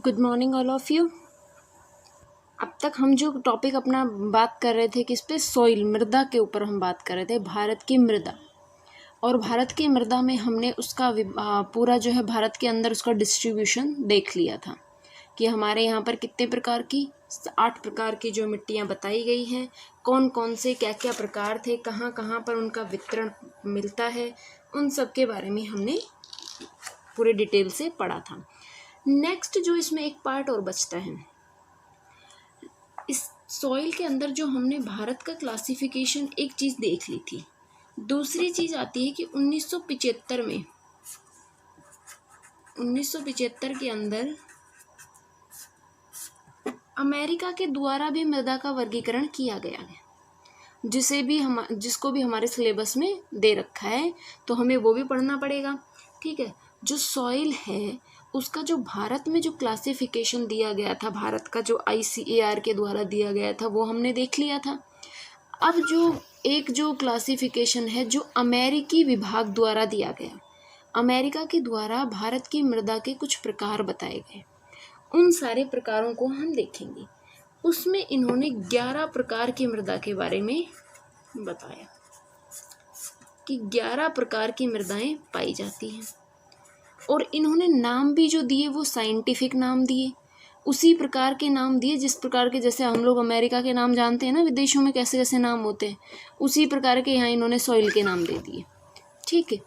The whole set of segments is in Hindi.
Good morning all of you. अब तक हम जो टॉपिक अपना बात कर रहे थे किस पे, सॉइल, मृदा के ऊपर हम बात कर रहे थे, भारत की मृदा। और भारत की मृदा में हमने उसका पूरा जो है भारत के अंदर उसका डिस्ट्रीब्यूशन देख लिया था कि हमारे यहाँ पर कितने प्रकार की 8 प्रकार की जो मिट्टियाँ बताई गई हैं, कौन कौन से क्या क्या प्रकार थे, कहाँ कहाँ पर उनका वितरण मिलता है, उन सब के बारे में हमने पूरे डिटेल से पढ़ा था। नेक्स्ट जो इसमें एक पार्ट और बचता है, इस सॉइल के अंदर जो हमने भारत का क्लासिफिकेशन एक चीज़ देख ली थी। दूसरी चीज़ आती है कि 1975 के अंदर अमेरिका के द्वारा भी मृदा का वर्गीकरण किया गया है, जिसको भी हमारे सिलेबस में दे रखा है, तो हमें वो भी पढ़ना पड़ेगा। ठीक है, जो सॉइल है उसका जो भारत में जो क्लासिफिकेशन दिया गया था, भारत का जो ICAR के द्वारा दिया गया था, वो हमने देख लिया था। अब जो क्लासिफिकेशन है जो अमेरिकी विभाग द्वारा दिया गया, अमेरिका के द्वारा भारत की मृदा के कुछ प्रकार बताए गए, उन सारे प्रकारों को हम देखेंगे। उसमें इन्होंने 11 प्रकार की मृदा के बारे में बताया कि 11 प्रकार की मृदाएं पाई जाती हैं, और इन्होंने नाम भी जो दिए वो साइंटिफिक नाम दिए, उसी प्रकार के नाम दिए जिस प्रकार के, जैसे हम लोग अमेरिका के नाम जानते हैं ना, विदेशों में कैसे कैसे नाम होते हैं, उसी प्रकार के यहाँ इन्होंने सॉइल के नाम दे दिए। ठीक है,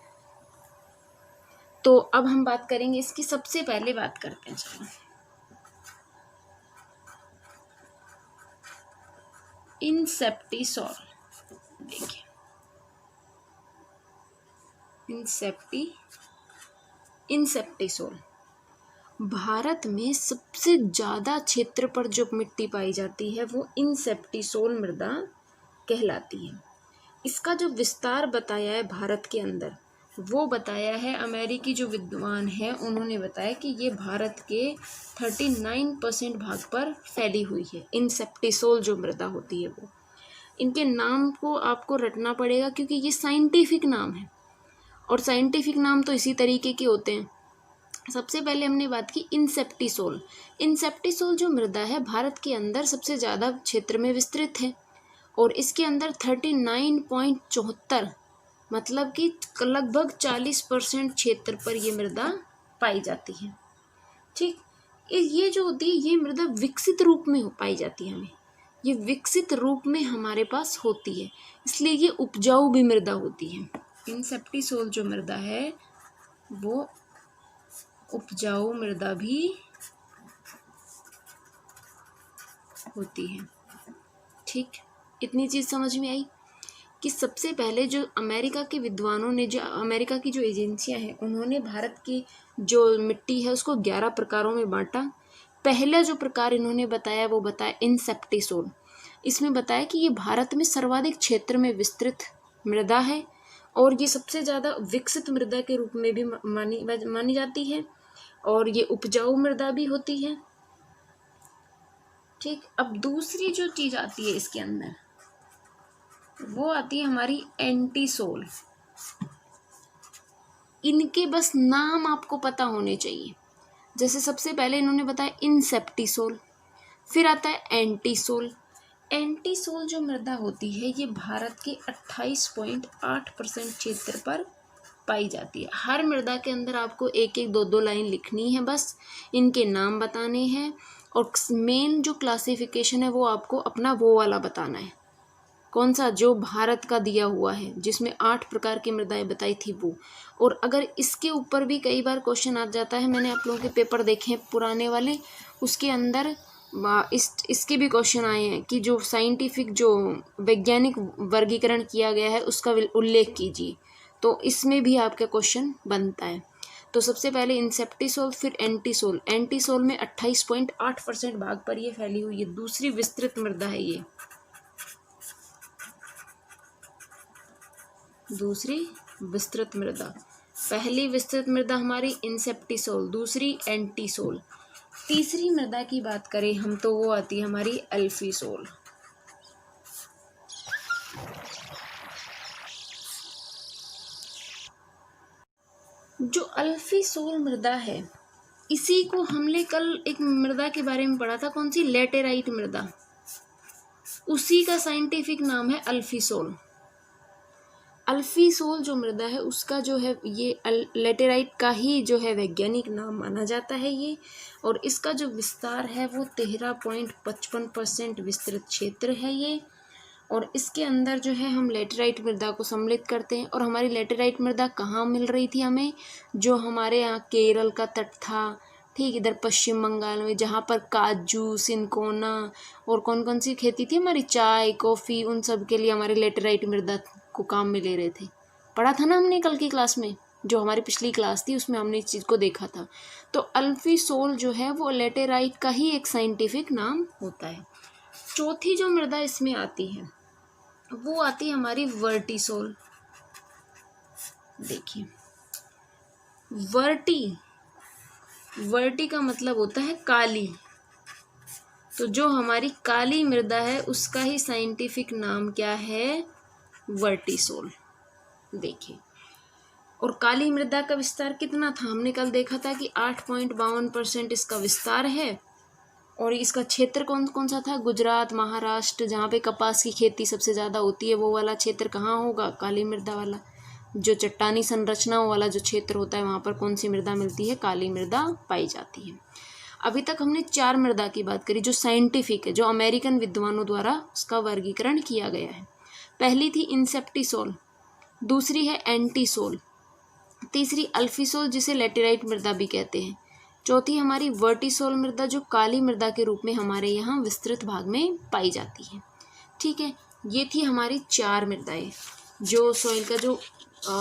तो अब हम बात करेंगे इसकी। सबसे पहले बात करते हैं, चलो इंसेप्टिसॉल। देखिए इंसेप्टिसोल भारत में सबसे ज़्यादा क्षेत्र पर जो मिट्टी पाई जाती है वो इंसेप्टिसोल मृदा कहलाती है। इसका जो विस्तार बताया है भारत के अंदर, वो बताया है अमेरिकी जो विद्वान है, उन्होंने बताया कि ये भारत के 39% भाग पर फैली हुई है। इंसेप्टिसोल जो मृदा होती है वो, इनके नाम को आपको रटना पड़ेगा क्योंकि ये साइंटिफिक नाम है, और साइंटिफिक नाम तो इसी तरीके के होते हैं। सबसे पहले हमने बात की इंसेप्टिसोल। इंसेप्टिसोल जो मृदा है भारत के अंदर सबसे ज़्यादा क्षेत्र में विस्तृत है, और इसके अंदर 39.74 मतलब कि लगभग 40% क्षेत्र पर ये मृदा पाई जाती है। ठीक, ये जो होती है ये मृदा विकसित रूप में पाई जाती है, हमें ये विकसित रूप में हमारे पास होती है, इसलिए ये उपजाऊ भी मृदा होती है। इंसेप्टिसोल जो मृदा है वो उपजाऊ मृदा भी होती है। ठीक, इतनी चीज़ समझ में आई कि सबसे पहले जो अमेरिका के विद्वानों ने, जो अमेरिका की जो एजेंसियां हैं, उन्होंने भारत की जो मिट्टी है उसको 11 प्रकारों में बांटा। पहला जो प्रकार इन्होंने बताया वो बताया इंसेप्टिसोल। इसमें बताया कि ये भारत में सर्वाधिक क्षेत्र में विस्तृत मृदा है, और ये सबसे ज़्यादा विकसित मृदा के रूप में भी मानी जाती है, और ये उपजाऊ मृदा भी होती है। ठीक, अब दूसरी जो चीज़ आती है इसके अंदर वो आती है हमारी एंटीसोल। इनके बस नाम आपको पता होने चाहिए। जैसे सबसे पहले इन्होंने बताया इंसेप्टिसोल, फिर आता है एंटीसोल। एंटीसोल जो मृदा होती है ये भारत के 28.8% क्षेत्र पर पाई जाती है। हर मृदा के अंदर आपको एक एक दो दो लाइन लिखनी है, बस इनके नाम बताने हैं, और मेन जो क्लासिफिकेशन है वो आपको अपना वो वाला बताना है, कौन सा, जो भारत का दिया हुआ है जिसमें 8 प्रकार की मृदाएं बताई थी वो। और अगर इसके ऊपर भी कई बार क्वेश्चन आ जाता है, मैंने आप लोगों के पेपर देखे हैं पुराने वाले, उसके अंदर इसके भी क्वेश्चन आए हैं कि जो साइंटिफिक जो वैज्ञानिक वर्गीकरण किया गया है उसका उल्लेख कीजिए, तो इसमें भी आपका क्वेश्चन बनता है। तो सबसे पहले इंसेप्टिसोल, फिर एंटीसोल। एंटीसोल में 28.8% भाग पर ये फैली हुई है, दूसरी विस्तृत मृदा है ये, दूसरी विस्तृत मृदा। पहली विस्तृत मृदा हमारी इंसेप्टिसोल, दूसरी एंटीसोल। तीसरी मृदा की बात करें हम तो वो आती है हमारी अल्फीसोल। जो अल्फीसोल मृदा है इसी को हमने कल एक मृदा के बारे में पढ़ा था, कौन सी, लेटेराइट मृदा, उसी का साइंटिफिक नाम है अल्फीसोल। अल्फीसोल जो मृदा है उसका जो है ये लेटेराइट का ही जो है वैज्ञानिक नाम माना जाता है ये, और इसका जो विस्तार है वो 13.55% विस्तृत क्षेत्र है ये, और इसके अंदर जो है हम लेटेराइट मृदा को सम्मिलित करते हैं। और हमारी लेटेराइट मृदा कहाँ मिल रही थी हमें, जो हमारे यहाँ केरल का तट था, ठीक, इधर पश्चिम बंगाल में, जहाँ पर काजू, सिनकोना और कौन कौन सी खेती थी हमारी, चाय, कॉफ़ी, उन सब के लिए हमारे लेटेराइट मृदा को काम में ले रहे थे। पढ़ा था ना हमने कल की क्लास में, जो हमारी पिछली क्लास थी उसमें हमने इस चीज़ को देखा था। तो अल्फीसोल जो है वो लेटेराइट का ही एक साइंटिफिक नाम होता है। चौथी जो मृदा इसमें आती है वो आती है हमारी वर्टिसोल। देखिए, वर्टी का मतलब होता है काली, तो जो हमारी काली मृदा है उसका ही साइंटिफिक नाम क्या है, वर्टिसोल। देखिए, और काली मृदा का विस्तार कितना था, हमने कल देखा था कि 8.52% इसका विस्तार है, और इसका क्षेत्र कौन कौन सा था, गुजरात, महाराष्ट्र, जहाँ पे कपास की खेती सबसे ज़्यादा होती है वो वाला क्षेत्र कहाँ होगा, काली मृदा वाला। जो चट्टानी संरचनाओं वाला जो क्षेत्र होता है वहाँ पर कौन सी मृदा मिलती है, काली मृदा पाई जाती है। अभी तक हमने 4 मृदा की बात करी जो साइंटिफिक है, जो अमेरिकन विद्वानों द्वारा उसका वर्गीकरण किया गया है। पहली थी इंसेप्टिसोल, दूसरी है एंटीसोल, तीसरी अल्फीसोल जिसे लेटेराइट मृदा भी कहते हैं, चौथी हमारी वर्टिसोल मृदा जो काली मृदा के रूप में हमारे यहाँ विस्तृत भाग में पाई जाती है। ठीक है, ये थी हमारी 4 मृदाएं जो सॉइल का जो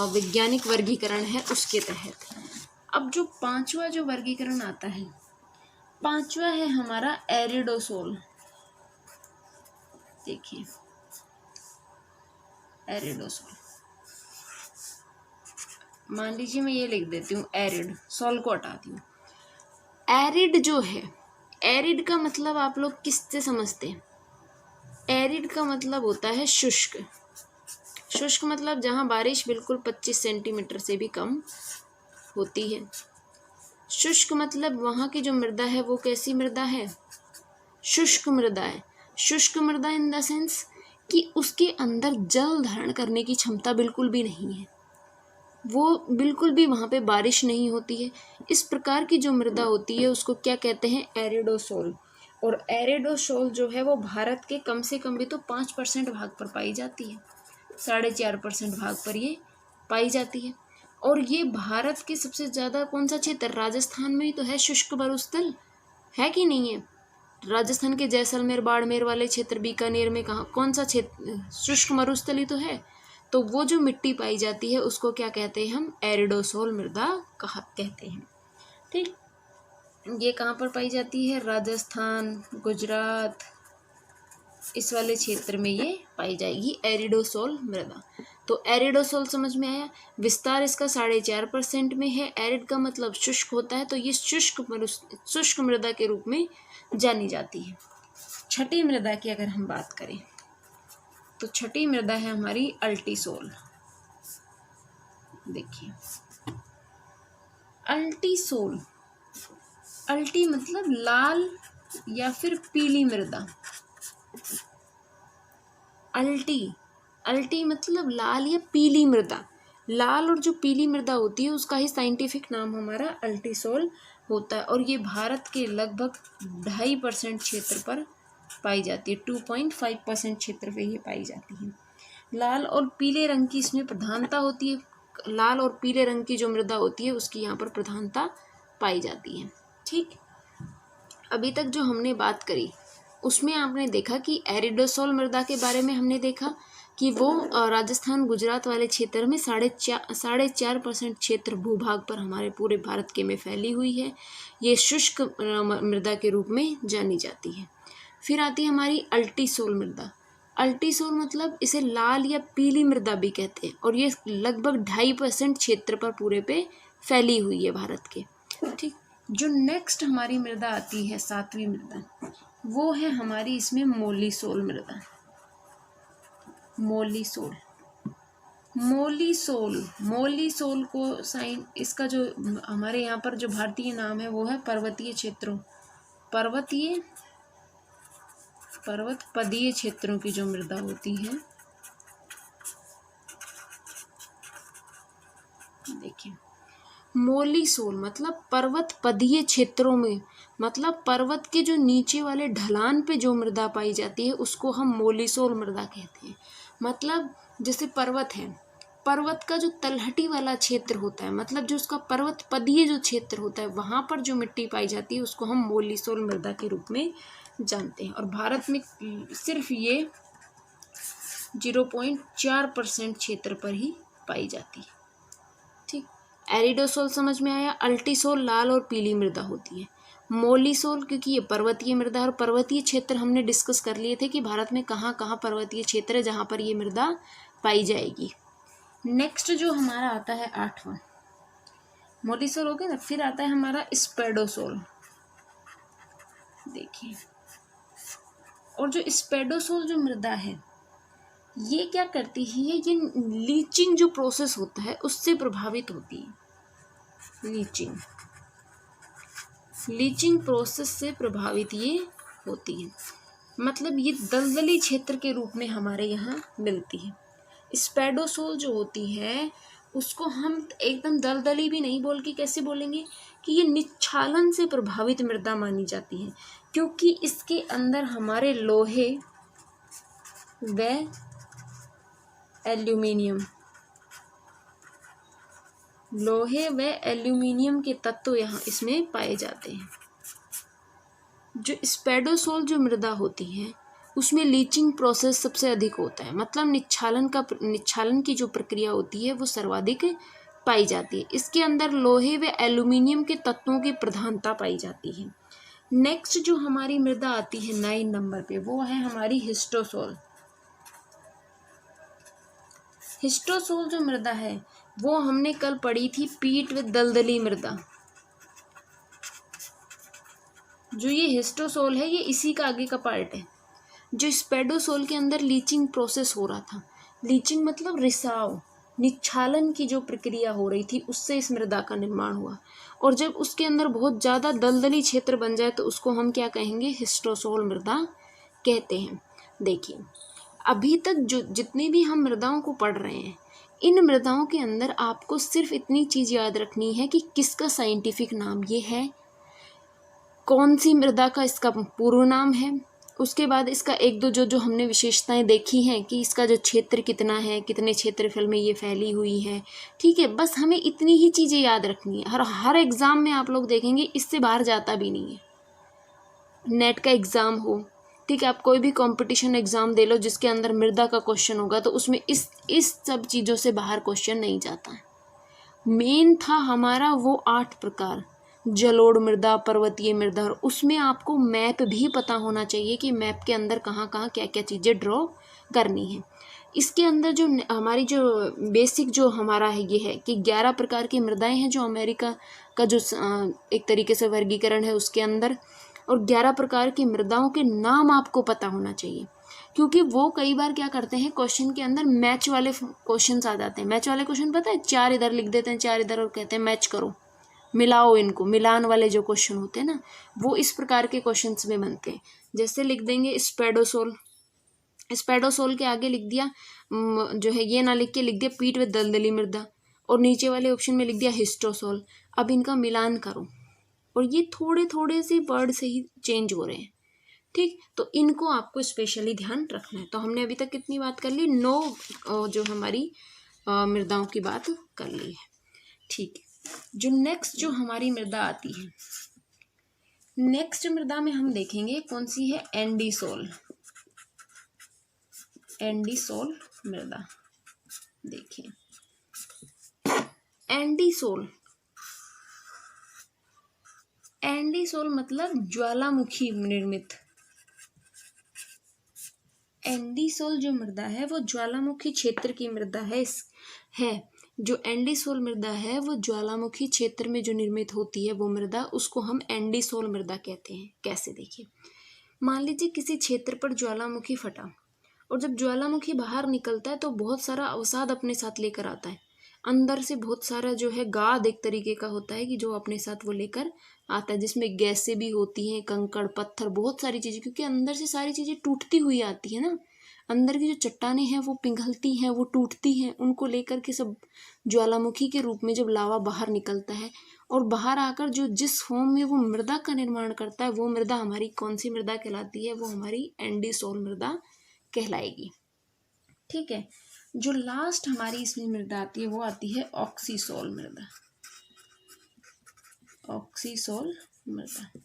वैज्ञानिक वर्गीकरण है उसके तहत। अब जो 5वां जो वर्गीकरण आता है, 5वां है हमारा एरिडोसोल। देखिए, एरिडोसोल, मान लीजिए मैं ये लिख देती हूँ एरिड, सोल को हटाती हूँ। एरिड जो है, एरिड का मतलब आप लोग किससे समझते हैं, एरिड का मतलब होता है शुष्क। शुष्क मतलब जहाँ बारिश बिल्कुल 25 सेंटीमीटर से भी कम होती है। शुष्क मतलब वहाँ की जो मृदा है वो कैसी मृदा है, शुष्क मृदा है। शुष्क मृदा इन द सेंस कि उसके अंदर जल धारण करने की क्षमता बिल्कुल भी नहीं है, वो बिल्कुल भी वहाँ पे बारिश नहीं होती है। इस प्रकार की जो मृदा होती है उसको क्या कहते हैं, एरिडोसोल। और एरिडोसोल जो है वो भारत के कम से कम भी तो 5% भाग पर पाई जाती है, 4.5% भाग पर ये पाई जाती है। और ये भारत के सबसे ज़्यादा कौन सा क्षेत्र, राजस्थान में ही तो है शुष्क मरुस्थल, है कि नहीं है। राजस्थान के जैसलमेर, बाड़मेर वाले क्षेत्र, बीकानेर में कहाँ कौन सा क्षेत्र शुष्क मरुस्थल ही तो है। तो वो जो मिट्टी पाई जाती है उसको क्या कहते हैं हम, एरिडोसोल मृदा कहते हैं। ठीक, ये कहाँ पर पाई जाती है, राजस्थान, गुजरात, इस वाले क्षेत्र में ये पाई जाएगी एरिडोसोल मृदा। तो एरिडोसोल समझ में आया। विस्तार इसका 4.5% में है। एरिड का मतलब शुष्क होता है, तो ये शुष्क मृदा के रूप में जानी जाती है। छठी मृदा की अगर हम बात करें तो छठी मृदा है हमारी अल्टीसोल। देखिए, अल्टीसोल, अल्टी मतलब लाल या फिर पीली मृदा। अल्टी मतलब लाल या पीली मृदा। लाल और जो पीली मृदा होती है उसका ही साइंटिफिक नाम हमारा अल्टीसोल होता है, और ये भारत के लगभग 2.5% क्षेत्र पर पाई जाती है, 2.5% क्षेत्र पे ये पाई जाती है। लाल और पीले रंग की इसमें प्रधानता होती है, लाल और पीले रंग की जो मृदा होती है उसकी यहाँ पर प्रधानता पाई जाती है। ठीक, अभी तक जो हमने बात करी उसमें आपने देखा कि एरिडोसोल मृदा के बारे में हमने देखा कि वो राजस्थान, गुजरात वाले क्षेत्र में 4.5% क्षेत्र भूभाग पर हमारे पूरे भारत के में फैली हुई है। ये शुष्क मृदा के रूप में जानी जाती है। फिर आती है हमारी अल्टीसोल मृदा। अल्टीसोल मतलब इसे लाल या पीली मृदा भी कहते हैं, और ये लगभग 2.5% क्षेत्र पर पूरे पे फैली हुई है भारत के। ठीक, जो नेक्स्ट हमारी मृदा आती है 7वीं मृदा, वो है हमारी इसमें मोलिसोल मृदा। मोलिसोल, मोलीसोल, मोलीसोल को साइन, इसका जो हमारे यहाँ पर जो भारतीय नाम है वो है पर्वतीय क्षेत्रों, पर्वत पदीय क्षेत्रों की जो मृदा होती है, देखिए मोलीसोल मतलब पर्वत पदीय क्षेत्रों में, मतलब पर्वत के जो नीचे वाले ढलान पे जो मृदा पाई जाती है उसको हम मोलीसोल मृदा कहते हैं। मतलब जैसे पर्वत है, पर्वत का जो तलहटी वाला क्षेत्र होता है, मतलब जो उसका पर्वत पदीय जो क्षेत्र होता है वहां पर जो मिट्टी पाई जाती है उसको हम मोलीसोल मृदा के रूप में जानते हैं। और भारत में सिर्फ ये 0.4% क्षेत्र पर ही पाई जाती है। ठीक, एरिडोसोल समझ में आया। अल्टीसोल लाल और पीली मृदा होती है। मोलीसोल क्योंकि ये पर्वतीय मृदा और पर्वतीय क्षेत्र हमने डिस्कस कर लिए थे कि भारत में कहाँ कहाँ पर्वतीय क्षेत्र है जहाँ पर ये मृदा पाई जाएगी। नेक्स्ट जो हमारा आता है 8वां, मोलीसोल हो गया ना, फिर आता है हमारा स्पेडोसोल। देखिए, और जो स्पेडोसोल जो मृदा है ये क्या करती है, ये लीचिंग जो प्रोसेस होता है उससे प्रभावित होती है। लीचिंग प्रोसेस से प्रभावित ये होती है, मतलब ये दलदली क्षेत्र के रूप में हमारे यहाँ मिलती है। स्पेडोसोल जो होती है उसको हम एकदम दलदली भी नहीं बोल के कैसे बोलेंगे कि ये निच्छालन से प्रभावित मृदा मानी जाती है, क्योंकि इसके अंदर हमारे लोहे व एल्यूमिनियम के तत्व यहाँ इसमें पाए जाते हैं। जो स्पेडोसोल जो मृदा होती है उसमें लीचिंग प्रोसेस सबसे अधिक होता है, मतलब निच्छालन की जो प्रक्रिया होती है वो सर्वाधिक पाई जाती है। इसके अंदर लोहे व एल्यूमिनियम के तत्वों की प्रधानता पाई जाती है। नेक्स्ट जो हमारी मृदा आती है 9 नंबर पे वो है हमारी हिस्टोसोल। हिस्टोसोल जो मृदा है वो हमने कल पढ़ी थी पीट व दलदली मृदा। जो ये हिस्टोसोल है ये इसी का आगे का पार्ट है। जो स्पेडोसोल के अंदर लीचिंग प्रोसेस हो रहा था, लीचिंग मतलब रिसाव, निच्छालन की जो प्रक्रिया हो रही थी उससे इस मृदा का निर्माण हुआ। और जब उसके अंदर बहुत ज़्यादा दलदली क्षेत्र बन जाए तो उसको हम क्या कहेंगे, हिस्टोसोल मृदा कहते हैं। देखिए, अभी तक जो जितनी भी हम मृदाओं को पढ़ रहे हैं, इन मृदाओं के अंदर आपको सिर्फ इतनी चीज़ याद रखनी है कि किसका साइंटिफिक नाम ये है, कौन सी मृदा का इसका पूर्व नाम है, उसके बाद इसका एक दो जो हमने विशेषताएं देखी हैं कि इसका जो क्षेत्र कितना है, कितने क्षेत्रफल में ये फैली हुई है। ठीक है, बस हमें इतनी ही चीज़ें याद रखनी है। हर एग्ज़ाम में आप लोग देखेंगे इससे बाहर जाता भी नहीं है। नेट का एग्ज़ाम हो, ठीक है, आप कोई भी कंपटीशन एग्ज़ाम दे लो जिसके अंदर मृदा का क्वेश्चन होगा तो उसमें इस सब चीज़ों से बाहर क्वेश्चन नहीं जाता है। मेन था हमारा वो 8 प्रकार, जलोढ़ मृदा, पर्वतीय मृदा, और उसमें आपको मैप भी पता होना चाहिए कि मैप के अंदर कहाँ कहाँ क्या क्या चीज़ें ड्रॉ करनी है। इसके अंदर जो हमारी जो बेसिक जो हमारा है ये है कि 11 प्रकार की मृदाएं हैं जो अमेरिका का जो एक तरीके से वर्गीकरण है उसके अंदर, और 11 प्रकार की मृदाओं के नाम आपको पता होना चाहिए, क्योंकि वो कई बार क्या करते हैं क्वेश्चन के अंदर मैच वाले क्वेश्चंस आ जाते हैं। मैच वाले क्वेश्चन पता है, 4 इधर लिख देते हैं 4 इधर और कहते हैं मैच करो, मिलाओ इनको, मिलान वाले जो क्वेश्चन होते हैं ना वो इस प्रकार के क्वेश्चंस में बनते हैं। जैसे लिख देंगे स्पेडोसोल, स्पेडोसोल के आगे लिख दिया जो है ये ना लिख के लिख दिया पीट व दलदली मृदा, और नीचे वाले ऑप्शन में लिख दिया हिस्टोसोल। अब इनका मिलान करो, और ये थोड़े थोड़े से वर्ड से ही चेंज हो रहे हैं। ठीक, तो इनको आपको स्पेशली ध्यान रखना है। तो हमने अभी तक कितनी बात कर ली, 9 जो हमारी मृदाओं की बात कर ली है। ठीक है, जो नेक्स्ट जो हमारी मृदा आती है, नेक्स्ट मृदा में हम देखेंगे कौन सी है, एंडीसोल। एंडीसोल मृदा। देखिए, एंडीसोल, एंडीसोल मतलब ज्वालामुखी निर्मित। एंडीसोल जो मृदा है वो ज्वालामुखी क्षेत्र की मृदा है। जो एंडीसोल मृदा है वो ज्वालामुखी क्षेत्र में जो निर्मित होती है वो मृदा, उसको हम एंडीसोल मृदा कहते हैं। कैसे, देखिए, मान लीजिए किसी क्षेत्र पर ज्वालामुखी फटा और जब ज्वालामुखी बाहर निकलता है तो बहुत सारा अवसाद अपने साथ लेकर आता है। अंदर से बहुत सारा जो है गाद एक तरीके का होता है कि जो अपने साथ वो लेकर आता है, जिसमें गैसें भी होती हैं, कंकड़ पत्थर, बहुत सारी चीज़ें, क्योंकि अंदर से सारी चीज़ें टूटती हुई आती है ना। अंदर की जो चट्टानें हैं वो पिघलती हैं, वो टूटती हैं, उनको लेकर के सब ज्वालामुखी के रूप में जब लावा बाहर निकलता है और बाहर आकर जो जिस फॉर्म में वो मृदा का निर्माण करता है, वो मृदा हमारी कौन सी मृदा कहलाती है? वो हमारी एंडीसोल मृदा कहलाएगी। ठीक है। जो लास्ट हमारी इसमें मृदा आती है वो आती है ऑक्सीसोल मृदा। ऑक्सीसोल मृदा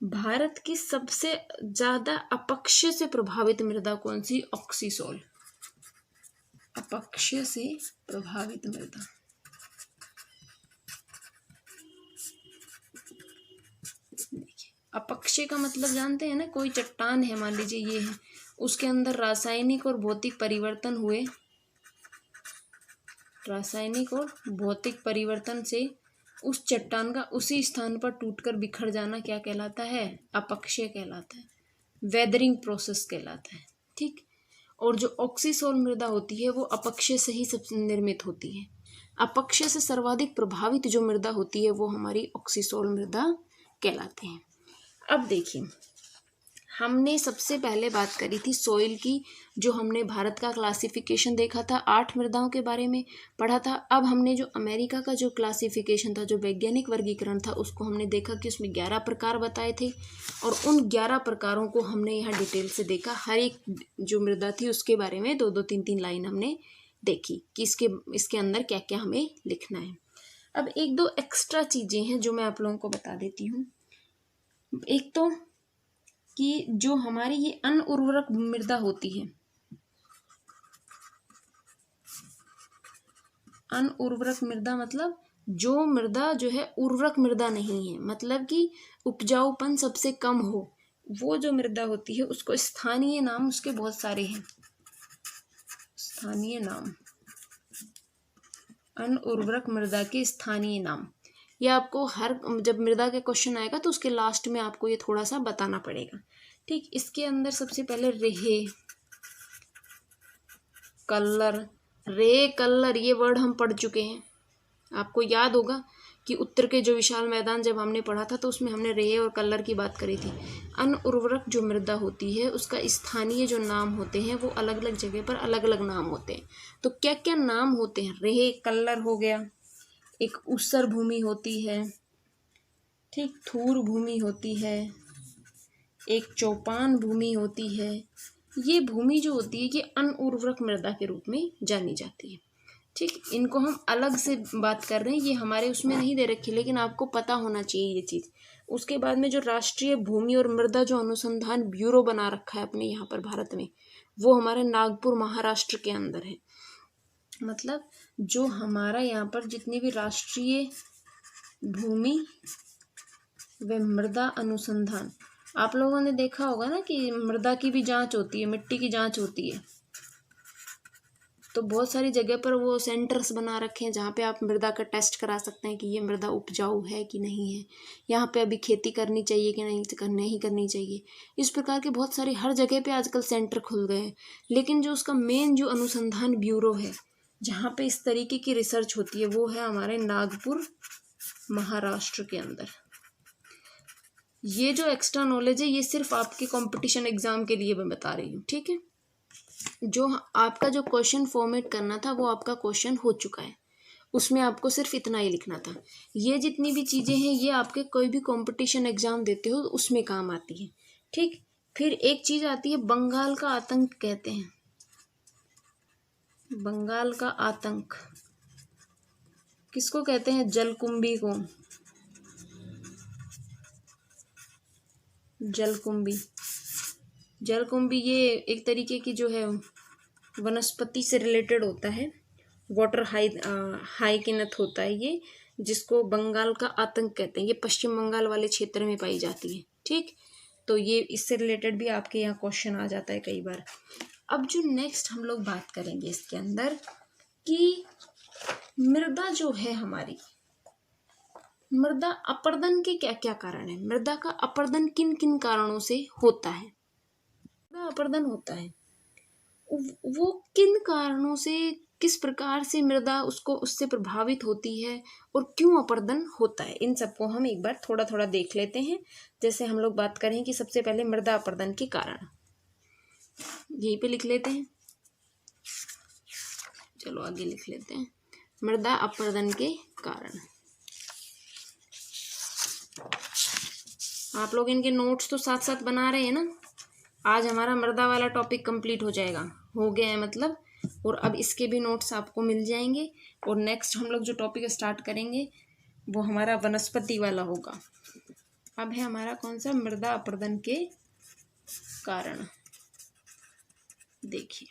भारत की सबसे ज्यादा अपक्षय से प्रभावित मृदा कौन सी? ऑक्सीसोल। अपक्षय से प्रभावित मृदा। देखिए, अपक्षय का मतलब जानते हैं ना, कोई चट्टान है, मान लीजिए ये है, उसके अंदर रासायनिक और भौतिक परिवर्तन हुए, रासायनिक और भौतिक परिवर्तन से उस चट्टान का उसी स्थान पर टूटकर बिखर जाना क्या कहलाता है? अपक्षय कहलाता है, वेदरिंग प्रोसेस कहलाता है। ठीक। और जो ऑक्सीसोल मृदा होती है वो अपक्षय से ही सब निर्मित होती है। अपक्षय से सर्वाधिक प्रभावित जो मृदा होती है वो हमारी ऑक्सीसोल मृदा कहलाते हैं। अब देखिए, हमने सबसे पहले बात करी थी सॉइल की, जो हमने भारत का क्लासिफिकेशन देखा था, 8 मृदाओं के बारे में पढ़ा था। अब हमने जो अमेरिका का जो क्लासिफिकेशन था, जो वैज्ञानिक वर्गीकरण था, उसको हमने देखा कि उसमें 11 प्रकार बताए थे और उन 11 प्रकारों को हमने यहाँ डिटेल से देखा। हर एक जो मृदा थी उसके बारे में 2-2, 3-3 लाइन हमने देखी कि इसके अंदर क्या क्या हमें लिखना है। अब 1-2 एक्स्ट्रा चीज़ें हैं जो मैं आप लोगों को बता देती हूँ। एक तो कि जो हमारी ये अनउर्वरक मृदा होती है, अनउर्वरक मृदा मतलब जो मृदा जो है उर्वरक मृदा नहीं है, मतलब कि उपजाऊपन सबसे कम हो, वो जो मृदा होती है उसको स्थानीय नाम उसके बहुत सारे हैं। स्थानीय नाम, अनउर्वरक मृदा के स्थानीय नाम, ये आपको हर जब मृदा के क्वेश्चन आएगा तो उसके लास्ट में आपको ये थोड़ा सा बताना पड़ेगा। ठीक। इसके अंदर सबसे पहले रेहे, कल्लर, रे कल्लर ये वर्ड हम पढ़ चुके हैं। आपको याद होगा कि उत्तर के जो विशाल मैदान जब हमने पढ़ा था तो उसमें हमने रेहे और कल्लर की बात करी थी। अनउर्वरक जो मृदा होती है उसका स्थानीय जो नाम होते हैं वो अलग अलग जगह पर अलग अलग नाम होते हैं। तो क्या क्या नाम होते हैं? रेहे कल्लर हो गया, एक ऊसर भूमि होती है, ठीक, थूर भूमि होती है, एक चौपान भूमि होती है। ये भूमि जो होती है ये अनउर्वरक मृदा के रूप में जानी जाती है। ठीक। इनको हम अलग से बात कर रहे हैं, ये हमारे उसमें नहीं दे रखी, लेकिन आपको पता होना चाहिए ये चीज़। उसके बाद में जो राष्ट्रीय भूमि और मृदा जो अनुसंधान ब्यूरो बना रखा है अपने यहाँ पर भारत में, वो हमारे नागपुर महाराष्ट्र के अंदर है। मतलब जो हमारा यहाँ पर जितनी भी राष्ट्रीय भूमि व मृदा अनुसंधान, आप लोगों ने देखा होगा ना कि मृदा की भी जांच होती है, मिट्टी की जांच होती है, तो बहुत सारी जगह पर वो सेंटर्स बना रखे हैं जहाँ पे आप मृदा का टेस्ट करा सकते हैं कि ये मृदा उपजाऊ है कि नहीं है, यहाँ पे अभी खेती करनी चाहिए कि नहीं करनी चाहिए। इस प्रकार के बहुत सारे हर जगह पे आजकल सेंटर खुल गए हैं, लेकिन जो उसका मेन जो अनुसंधान ब्यूरो है जहाँ पे इस तरीके की रिसर्च होती है वो है हमारे नागपुर महाराष्ट्र के अंदर। ये जो एक्स्ट्रा नॉलेज है ये सिर्फ आपके कंपटीशन एग्जाम के लिए मैं बता रही हूँ। ठीक है। जो आपका जो क्वेश्चन फॉर्मेट करना था वो आपका क्वेश्चन हो चुका है, उसमें आपको सिर्फ इतना ही लिखना था। ये जितनी भी चीज़ें हैं ये आपके कोई भी कंपटीशन एग्जाम देते हो उसमें काम आती है। ठीक। फिर एक चीज़ आती है बंगाल का आतंक कहते हैं। बंगाल का आतंक किसको कहते हैं? जलकुंभी को। जलकुंभी ये एक तरीके की जो है वनस्पति से रिलेटेड होता है, वाटर हाइकिनथ होता है ये, जिसको बंगाल का आतंक कहते हैं। ये पश्चिम बंगाल वाले क्षेत्र में पाई जाती है। ठीक। तो ये इससे रिलेटेड भी आपके यहाँ क्वेश्चन आ जाता है कई बार। अब जो नेक्स्ट हम लोग बात करेंगे इसके अंदर कि मृदा जो है हमारी, मृदा अपरदन के क्या क्या कारण है, मृदा का अपरदन किन किन कारणों से होता है? मृदा अपरदन होता है वो किन कारणों से, किस प्रकार से मृदा उससे प्रभावित होती है और क्यों अपर्दन होता है, इन सबको हम एक बार थोड़ा थोड़ा देख लेते हैं। जैसे हम लोग बात करें कि सबसे पहले मृदा अपर्दन के कारण, यहीं पे लिख लेते हैं, चलो आगे लिख लेते हैं, मृदा अपर्दन के कारण। आप लोग इनके नोट्स तो साथ साथ बना रहे हैं ना। आज हमारा मृदा वाला टॉपिक कंप्लीट हो जाएगा, हो गया है मतलब, और अब इसके भी नोट्स आपको मिल जाएंगे। और नेक्स्ट हम लोग जो टॉपिक स्टार्ट करेंगे वो हमारा वनस्पति वाला होगा। अब है हमारा कौन सा, मृदा अपर्दन के कारण। देखिए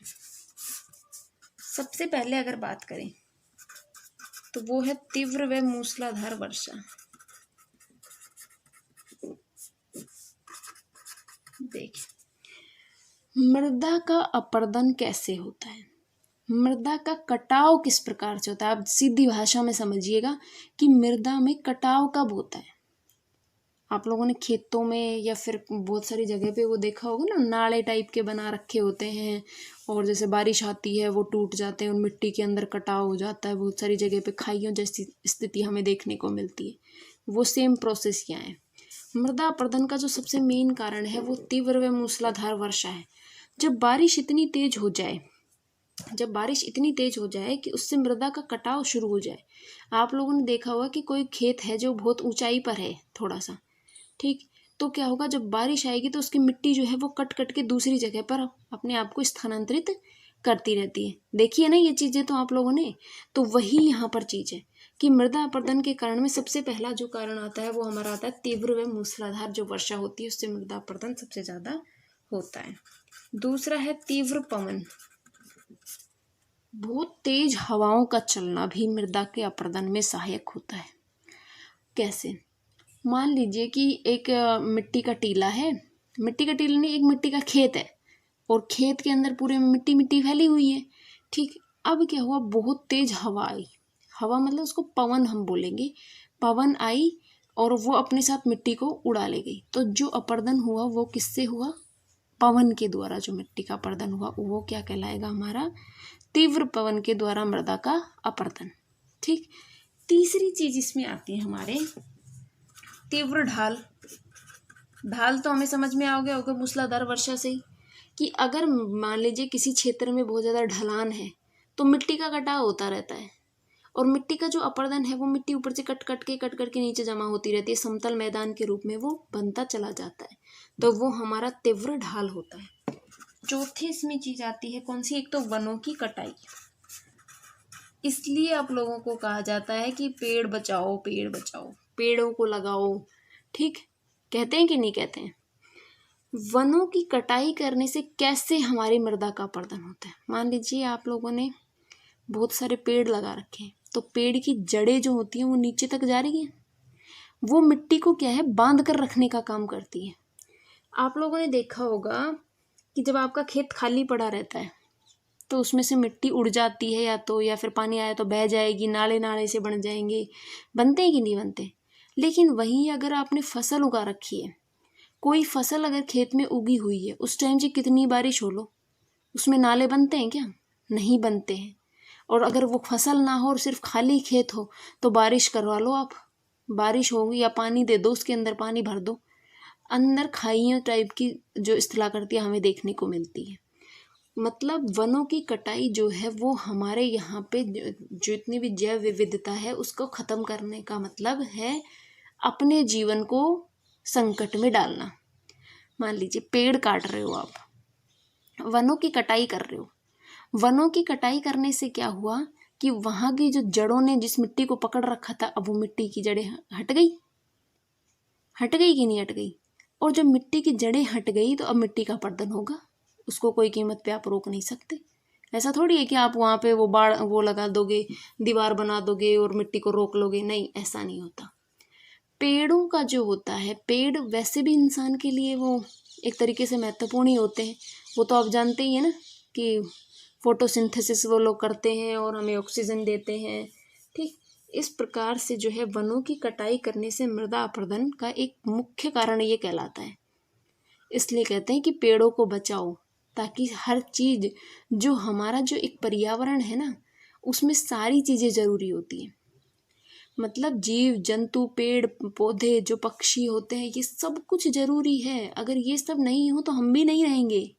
सबसे पहले अगर बात करें तो वो है तीव्र व मूसलाधार वर्षा। देखिए मृदा का अपर्दन कैसे होता है, मृदा का कटाव किस प्रकार से होता है। आप सीधी भाषा में समझिएगा कि मृदा में कटाव कब होता है। आप लोगों ने खेतों में या फिर बहुत सारी जगह पे वो देखा होगा ना, नाले टाइप के बना रखे होते हैं, और जैसे बारिश आती है वो टूट जाते हैं और मिट्टी के अंदर कटाव हो जाता है। बहुत सारी जगह पे खाइयों जैसी स्थिति हमें देखने को मिलती है। वो सेम प्रोसेस यहाँ है। मृदा अपर्दन का जो सबसे मेन कारण है वो तीव्र व मूसलाधार वर्षा है। जब बारिश इतनी तेज हो जाए, जब बारिश इतनी तेज हो जाए कि उससे मृदा का कटाव शुरू हो जाए। आप लोगों ने देखा होगा कि कोई खेत है जो बहुत ऊंचाई पर है थोड़ा सा, ठीक, तो क्या होगा, जब बारिश आएगी तो उसकी मिट्टी जो है वो कट कट के दूसरी जगह पर अपने आप को स्थानांतरित करती रहती है। देखिए ना ये चीजें तो आप लोगों ने, तो वही यहाँ पर चीज है कि मृदा अपर्दन के कारण में सबसे पहला जो कारण आता है वो हमारा आता है तीव्र व मूसलाधार जो वर्षा होती है, उससे मृदा अपर्दन सबसे ज्यादा होता है। दूसरा है तीव्र पवन, बहुत तेज हवाओं का चलना भी मृदा के अपर्दन में सहायक होता है। कैसे, मान लीजिए कि एक मिट्टी का टीला है, मिट्टी का टीला नहीं, एक मिट्टी का खेत है, और खेत के अंदर पूरे में मिट्टी मिट्टी फैली हुई है, ठीक। अब क्या हुआ, बहुत तेज हवा आई, हवा मतलब उसको पवन हम बोलेंगे, पवन आई और वो अपने साथ मिट्टी को उड़ा ले गई। तो जो अपर्दन हुआ वो किससे हुआ, पवन के द्वारा जो मिट्टी का अपर्दन हुआ वो क्या कहलाएगा, हमारा तीव्र पवन के द्वारा मृदा का अपर्दन, ठीक। तीसरी चीज इसमें आती है हमारे तीव्र ढाल। ढाल तो हमें समझ में आ गया होगा मूसलाधार वर्षा से ही, कि अगर मान लीजिए किसी क्षेत्र में बहुत ज़्यादा ढलान है तो मिट्टी का कटाव होता रहता है, और मिट्टी का जो अपर्दन है वो मिट्टी ऊपर से कट कट के नीचे जमा होती रहती है, समतल मैदान के रूप में वो बनता चला जाता है, तो वो हमारा तीव्र ढाल होता है। चौथी इसमें चीज आती है कौन सी, एक तो वनों की कटाई। इसलिए आप लोगों को कहा जाता है कि पेड़ बचाओ, पेड़ बचाओ, पेड़ों को लगाओ, ठीक, कहते हैं कि नहीं कहते हैं। वनों की कटाई करने से कैसे हमारी मृदा का अपर्दन होता है। मान लीजिए आप लोगों ने बहुत सारे पेड़ लगा रखे हैं, तो पेड़ की जड़ें जो होती हैं वो नीचे तक जा रही हैं, वो मिट्टी को क्या है, बांध कर रखने का काम करती है। आप लोगों ने देखा होगा कि जब आपका खेत खाली पड़ा रहता है तो उसमें से मिट्टी उड़ जाती है, या फिर पानी आया तो बह जाएगी, नाले नाले से बन जाएंगे, बनते हैं कि नहीं बनते। लेकिन वहीं अगर आपने फसल उगा रखी है, कोई फसल अगर खेत में उगी हुई है, उस टाइम से कितनी बारिश हो लो, उसमें नाले बनते हैं क्या, नहीं बनते हैं। और अगर वो फसल ना हो और सिर्फ खाली खेत हो तो बारिश करवा लो आप, बारिश होगी या पानी दे दो, उसके अंदर पानी भर दो, अंदर खाइयों टाइप की जो स्थलाकृतियाँ हमें देखने को मिलती है। मतलब वनों की कटाई जो है वो हमारे यहाँ पे जितनी भी जैव विविधता है उसको खत्म करने का मतलब है अपने जीवन को संकट में डालना। मान लीजिए पेड़ काट रहे हो आप, वनों की कटाई कर रहे हो, वनों की कटाई करने से क्या हुआ कि वहां की जो जड़ों ने जिस मिट्टी को पकड़ रखा था, अब वो मिट्टी की जड़ें हट गई, हट गई कि नहीं हट गई। और जब मिट्टी की जड़ें हट गई तो अब मिट्टी का अपर्दन होगा, उसको कोई कीमत पे आप रोक नहीं सकते। ऐसा थोड़ी है कि आप वहाँ पे वो बाड़ वो लगा दोगे, दीवार बना दोगे और मिट्टी को रोक लोगे, नहीं, ऐसा नहीं होता। पेड़ों का जो होता है, पेड़ वैसे भी इंसान के लिए वो एक तरीके से महत्वपूर्ण ही होते हैं। वो तो आप जानते ही है ना कि फोटोसिंथेसिस वो लोग करते हैं और हमें ऑक्सीजन देते हैं, ठीक। इस प्रकार से जो है वनों की कटाई करने से मृदा अपर्दन का एक मुख्य कारण ये कहलाता है। इसलिए कहते हैं कि पेड़ों को बचाओ, ताकि हर चीज़ जो हमारा जो एक पर्यावरण है ना, उसमें सारी चीज़ें ज़रूरी होती हैं। मतलब जीव जंतु, पेड़ पौधे, जो पक्षी होते हैं, ये सब कुछ ज़रूरी है। अगर ये सब नहीं हो तो हम भी नहीं रहेंगे।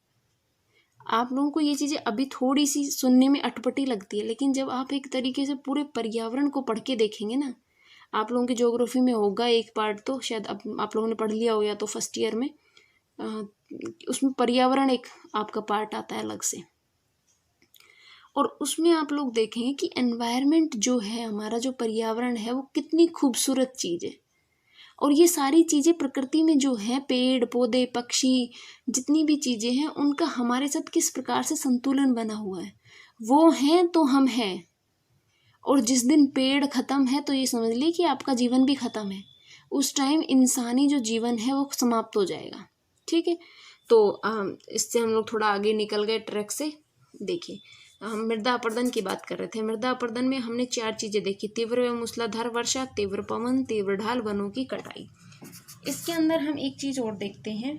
आप लोगों को ये चीज़ें अभी थोड़ी सी सुनने में अटपटी लगती है, लेकिन जब आप एक तरीके से पूरे पर्यावरण को पढ़ के देखेंगे ना, आप लोगों की ज्योग्राफी में होगा एक पार्ट, तो शायद आप लोगों ने पढ़ लिया हो या तो फर्स्ट ईयर में, उसमें पर्यावरण एक आपका पार्ट आता है अलग से। और उसमें आप लोग देखेंगे कि एनवायरनमेंट जो है, हमारा जो पर्यावरण है, वो कितनी खूबसूरत चीज़ है। और ये सारी चीज़ें प्रकृति में जो है, पेड़ पौधे पक्षी, जितनी भी चीज़ें हैं, उनका हमारे साथ किस प्रकार से संतुलन बना हुआ है। वो हैं तो हम हैं, और जिस दिन पेड़ खत्म है तो ये समझ लीजिए कि आपका जीवन भी खत्म है। उस टाइम इंसानी जो जीवन है वो समाप्त हो जाएगा। ठीक है, तो इससे हम लोग थोड़ा आगे निकल गए ट्रैक से। देखिए, हम मृदा अपरदन की बात कर रहे थे। मृदा अपरदन में हमने 4 चीज़ें देखी: तीव्र एवं मूसलाधार वर्षा, तीव्र पवन, तीव्र ढाल, वनों की कटाई। इसके अंदर हम एक चीज़ और देखते हैं,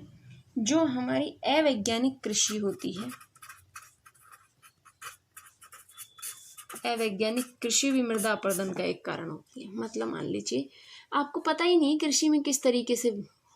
जो हमारी अवैज्ञानिक कृषि होती है। अवैज्ञानिक कृषि भी मृदा अपरदन का एक कारण होती है। मतलब मान लीजिए आपको पता ही नहीं कृषि में किस तरीके से,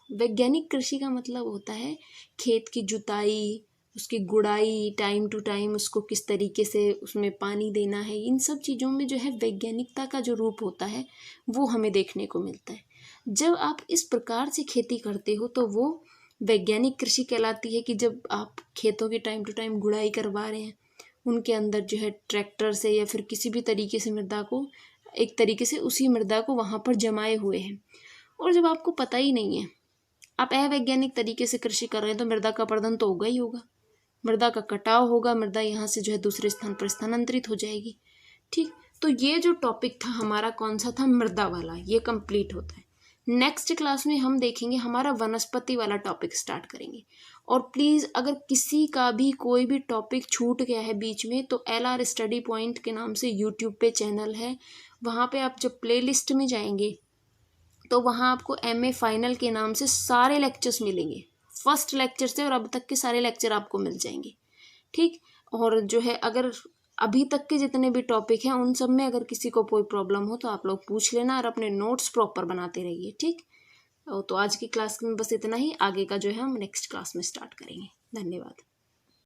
वैज्ञानिक कृषि का मतलब होता है खेत की जुताई, उसकी गुड़ाई, टाइम टू टाइम उसको किस तरीके से उसमें पानी देना है। इन सब चीज़ों में जो है वैज्ञानिकता का जो रूप होता है वो हमें देखने को मिलता है। जब आप इस प्रकार से खेती करते हो तो वो वैज्ञानिक कृषि कहलाती है। कि जब आप खेतों की टाइम टू टाइम गुड़ाई करवा रहे हैं, उनके अंदर जो है ट्रैक्टर से या फिर किसी भी तरीके से मृदा को एक तरीके से उसी मृदा को वहाँ पर जमाए हुए हैं। और जब आपको पता ही नहीं है, आप अवैज्ञानिक तरीके से कृषि कर रहे हैं, तो मृदा का अपरदन तो होगा ही होगा, मृदा का कटाव होगा, मृदा यहाँ से जो है दूसरे स्थान पर स्थानांतरित हो जाएगी। ठीक, तो ये जो टॉपिक था हमारा, कौन सा था, मृदा वाला, ये कंप्लीट होता है। नेक्स्ट क्लास में हम देखेंगे हमारा वनस्पति वाला टॉपिक स्टार्ट करेंगे। और प्लीज़ अगर किसी का भी कोई भी टॉपिक छूट गया है बीच में, तो LR स्टडी पॉइंट के नाम से यूट्यूब पे चैनल है, वहाँ पे आप जब प्लेलिस्ट में जाएंगे तो वहाँ आपको MA फाइनल के नाम से सारे लेक्चर्स मिलेंगे, फर्स्ट लेक्चर से और अब तक के सारे लेक्चर आपको मिल जाएंगे। ठीक, और जो है अगर अभी तक के जितने भी टॉपिक हैं उन सब में अगर किसी को कोई प्रॉब्लम हो तो आप लोग पूछ लेना, और अपने नोट्स प्रॉपर बनाते रहिए। ठीक, तो आज की क्लास में बस इतना ही। आगे का जो है हम नेक्स्ट क्लास में स्टार्ट करेंगे। धन्यवाद।